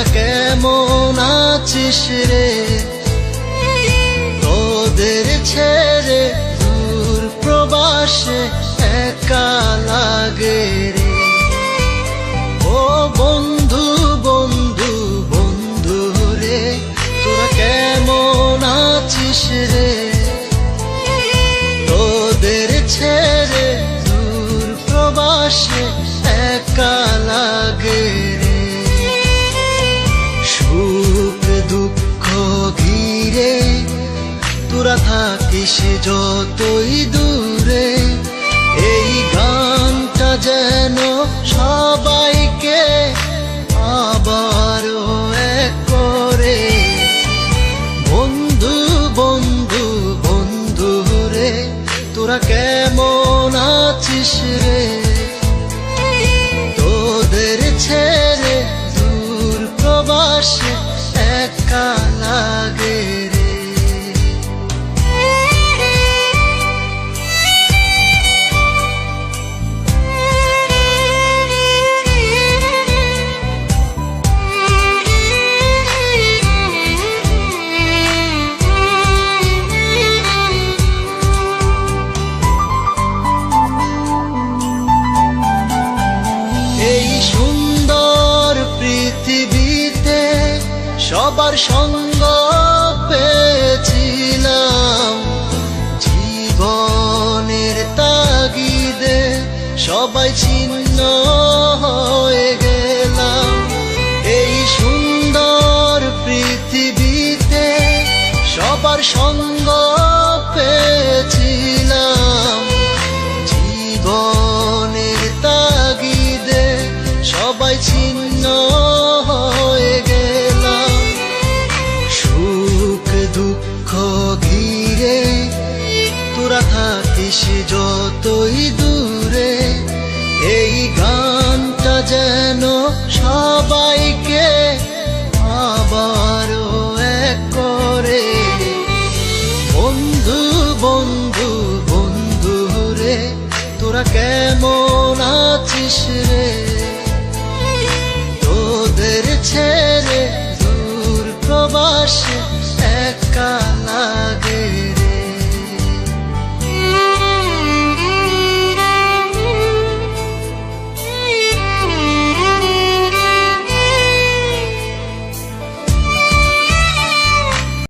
তোরা কেমন আছিস রে? তোদের ছেড়ে দূর প্রবাসে একা লাগে রে। ও বন্ধু বন্ধু বন্ধু রে, তোরা কেমন আছিস রে? তোদের ছেড়ে দূর প্রবাসে একা লাগে রে। সুখ দুঃখ ঘিরে তোরা থাকিস যতই দূরে, এই গানটা যেন সবাইকে আবারও এক করে। বন্ধু বন্ধু বন্ধু রে, তোরা কেমন আছিস রে? তোদের ছেড়ে দূর প্রবাসে একা লাগে রে। এই সুন্দর পৃথিবীতে সবার সঙ্গ পেয়েছিলাম, জীবনের তাগিদে সবাই ছিন্ন হয়ে গেলাম। এই সুন্দর পৃথিবীতে সবার সঙ্গ